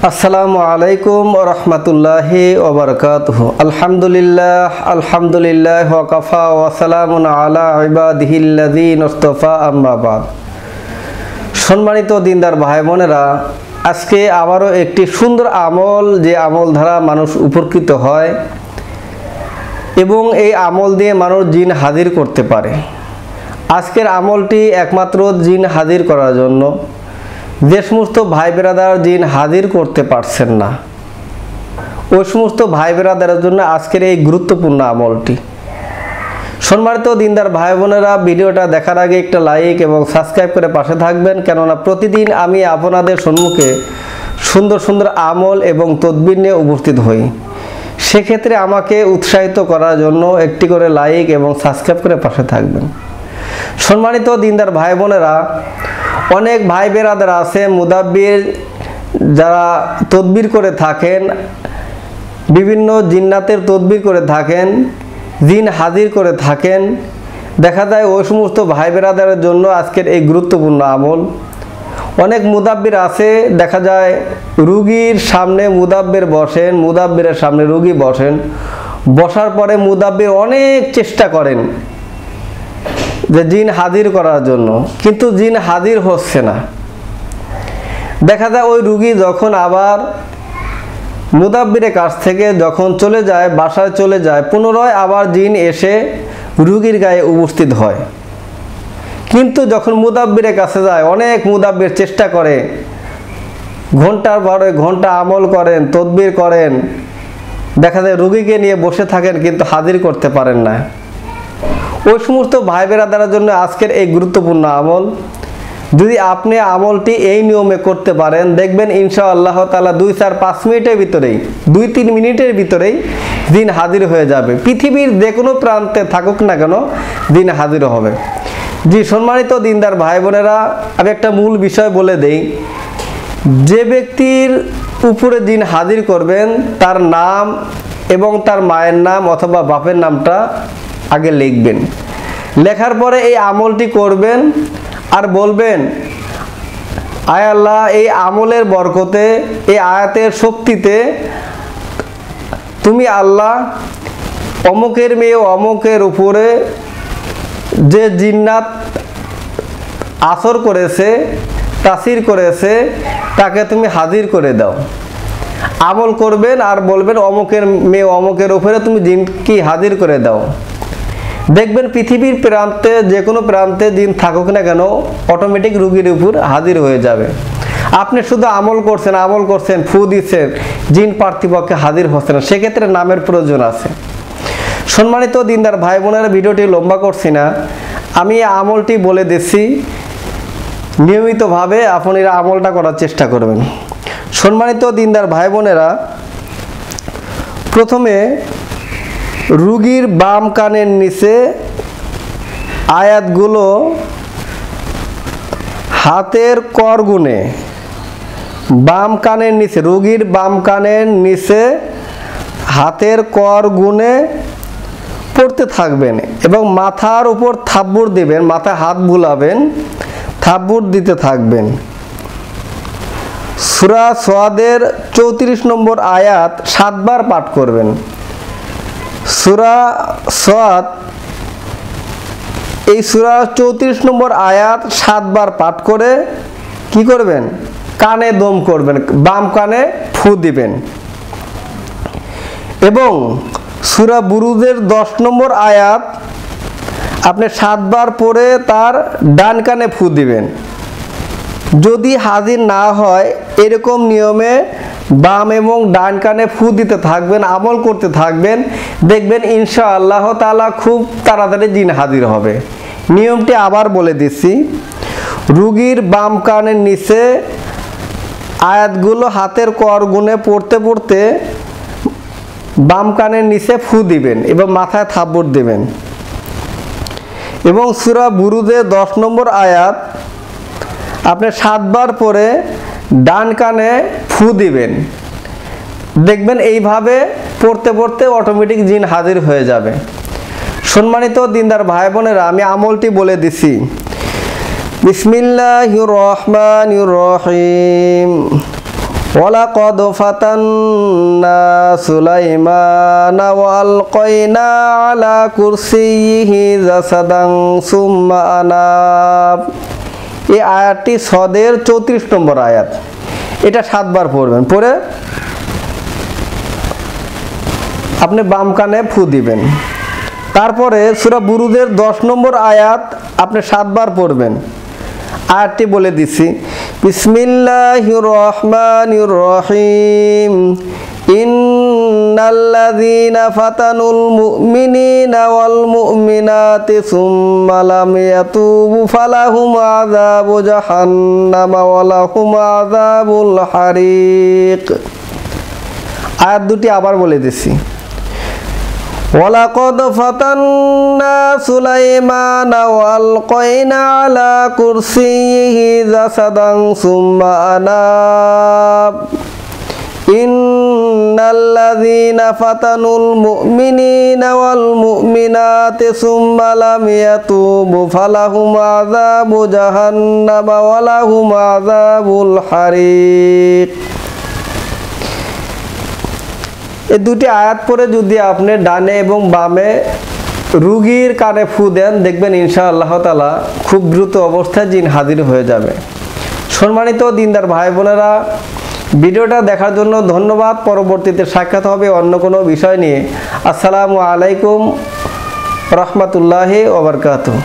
আসসালামু আলাইকুম ওয়া রাহমাতুল্লাহি ওয়া বারাকাতুহু। আলহামদুলিল্লাহ ওয়া কাফা ওয়া সালামুন আলা ইবাদিহিল্লাযিনা ইসতাফা, আম্মা বাদ। সম্মানিত দিনদার ভাই বোনেরা, আজকে আবারও একটি সুন্দর আমল, যে আমল দ্বারা মানুষ উপকৃত হয় এবং এই আমল দিয়ে মানুষ জিন হাজির করতে পারে। আজকের আমলটি একমাত্র জিন হাজির করার জন্য। যে সমস্ত ভাই বেরাদার জিন হাজির করতে পারছেন না, ওই সমস্ত ভাই বেরাদারের জন্য আজকের এই গুরুত্বপূর্ণ আমলটি। সম্মানিত দিনদার ভাই বোনেরা, ভিডিওটা দেখার আগে একটা লাইক এবং সাবস্ক্রাইব করে পাশে থাকবেন, কেননা প্রতিদিন আমি আপনাদের সম্মুখে সুন্দর সুন্দর আমল এবং তদবির নিয়ে উপস্থিত হই। সেক্ষেত্রে আমাকে উৎসাহিত করার জন্য একটি করে লাইক এবং সাবস্ক্রাইব করে পাশে থাকবেন। সম্মানিত দিনদার ভাই বোনেরা, অনেক ভাই বেরাদার আছে মুদাব্বির, যারা তদবির করে থাকেন, বিভিন্ন জিন্নাতের তদবির করে থাকেন, জিন হাজির করে থাকেন। দেখা যায় ওই সমস্ত ভাই বেরাদারের জন্য আজকের এই গুরুত্বপূর্ণ আমল। অনেক মুদাব্বির আছে, দেখা যায় রুগীর সামনে মুদাব্বির বসেন, মুদাব্বিরের সামনে রুগী বসেন, বসার পরে মুদাব্বির অনেক চেষ্টা করেন যে জিন হাজির করার জন্য, কিন্তু জিন হাজির হচ্ছে না। দেখা যায় ওই রুগী যখন আবার মুদাব্বিরের কাছ থেকে যখন চলে যায়, বাসায় চলে যায়, পুনরায় আবার জিন এসে রুগীর গায়ে উপস্থিত হয়। কিন্তু যখন মুদাব্বিরের কাছে যায়, অনেক মুদাব্বির চেষ্টা করে, ঘন্টার পরে ঘন্টা আমল করেন, তদবির করেন, দেখা যায় রুগীকে নিয়ে বসে থাকেন, কিন্তু হাজির করতে পারেন না। ওই সমস্ত ভাই বেরাদারের জন্য আজকের এই গুরুত্বপূর্ণ আমল। যদি আপনি আমলটি এই নিয়মে করতে পারেন, দেখবেন ইনশাআল্লাহ তাআলা 2-4-5 মিনিটের ভিতরেই, 2-3 মিনিটের ভিতরেই দিন হাজির হয়ে যাবে। পৃথিবীর যে কোনো প্রান্তে থাকুক না কেন, দিন হাজির হবে। জি সম্মানিত দিনদার ভাই বোনেরা, আমি একটা মূল বিষয় বলে দেই। যে ব্যক্তির উপরে দিন হাজির করবেন, তার নাম এবং তার মায়ের নাম অথবা বাপের নামটা আগে লিখবেন। লেখার পরে এই আমলটি করবেন আর বলবেন, আয় আল্লাহ, এই আমলের বরকতে, এই আয়াতের শক্তিতে তুমি আল্লাহ অমুকের মেয়ে অমুকের উপরে যে জিন্নাত আসর করেছে, তাসির করেছে, তাকে তুমি হাজির করে দাও। আমল করবেন আর বলবেন, অমুকের মেয়ে অমুকের উপরে তুমি জিনকে হাজির করে দাও। দেখবেন পৃথিবীর প্রান্তে, যে কোনো প্রান্তে জিন থাকুক না কেন, অটোমেটিক রুগীর উপর হাজির হয়ে যাবে। আপনি শুধু আমল করছেন, ফু দিচ্ছেন, জিন পার্থিপক্ষে হাজির হচ্ছে না। সেক্ষেত্রে নামের প্রয়োজন আছে। সম্মানিত দিনদার ভাই বোনেরা, ভিডিওটি লম্বা করছি না, আমি আমলটি বলে দিচ্ছি, নিয়মিতভাবে আপনারা আমলটা করার চেষ্টা করবেন। সম্মানিত দিনদার ভাই বোনেরা, প্রথমে রুগীর বাম কানের নিচে আয়াতগুলো হাতের কর গুণে, বাম কানের নিচে, রুগীর বাম কানের নিচে হাতের কর গুণে পড়তে থাকবেন এবং মাথার উপর থাব্বুর দিবেন, মাথায় হাত বুলাবেন, থাব্বুর দিতে থাকবেন। সূরা সাদের 34 নম্বর আয়াত 7 বার পাঠ করবেন। সূরা সাদ, এই সূরা 34 নম্বর আয়াত 7 বার পাঠ করে কি করবেন? কানে দম করবেন, বাম কানে ফু দিবেন। এবং সূরা বুরুজের 10 নম্বর আয়াত আপনি 7 বার পরে তার ডান কানে ফু দিবেন। যদি হাজির না হয়, এরকম নিয়মে বাম এবং ডান কানে ফু দিতে থাকবেন, আমল করতে থাকবেন, দেখবেন ইনশাআল্লাহ তাআলা খুব তাড়াতাড়ি জিন হাজির হবে। নিয়মটি আবার বলে দিচ্ছি, রুগীর বাম কানের নিচে আয়াতগুলো হাতের কর গুণে পড়তে পড়তে বাম কানের নিচে ফু দিবেন এবং মাথায় থাব্বড় দিবেন। এবং সূরা বুরুজের 10 নম্বর আয়াত আপনি 7 বার পরে ডান কানে ফু দিবেন। দেখবেন এইভাবে পড়তে পড়তে অটোমেটিক জিন হাজির হয়ে যাবে। সম্মানিত দিনদার ভাই বোনেরা, আমি আমলটি বলে দিছি। বিসমিল্লাহির রহমানির রহিম। ওয়ালাকাদ ফাতান্না সুলাইমানা ওয়া আলকাইনা আলা কুরসিয়িহি জাসাদান সুম্মা আনাব। এই আয়াতটি সদের 34 নম্বর আয়াত। এটা 7 বার পড়বেন, পড়ে আপনি বাম কানে ফু দিবেন। তারপরে সূরা বুরুদের 10 নম্বর আয়াত আপনি 7 বার পড়বেন। আয়াতটি বলে দিছি, বিসমিল্লাহির রহমানির রহিম, ইন্নাল্লাযীনা ফাতানুল মুমিনিনা ওয়াল মুমিনাতি সুম্মা লাম ইয়াতুবু ফালাহুম আযাবু জাহান্নাম ওয়া লাহুম আযাবুল হারিক। আয়াত দুটি আবার বলে দিছি, ওয়ালাকাদ ফাতান্না সুলাইমানা ওয়া আলকাইনা আলা কুরসিয়িহি জাসাদান সুম্মা আনাব। ইন্নাল্লাযীনা ফাতানুল মুমিনিনা ওয়াল মুমিনাতি সুম্মা লাম ইয়াতুবু ফালাহুম আযাবু জাহান্নাম ওয়া লাহুম আযাবুল হারিক। এই দুটি আয়াত পরে যদি আপনি ডানে এবং বামে রুগীর কানে ফু দেন, দেখবেন ইনশাআল্লাহ তাআলা খুব দ্রুত অবস্থায় জিন হাজির হয়ে যাবে। সম্মানিত দিনদার ভাই বোনেরা, ভিডিওটা দেখার জন্য ধন্যবাদ। পরবর্তীতে সাক্ষাৎ হবে অন্য কোনো বিষয় নিয়ে। আসসালামু আলাইকুম রাহমাতুল্লাহি ওয়া বারাকাতুহু।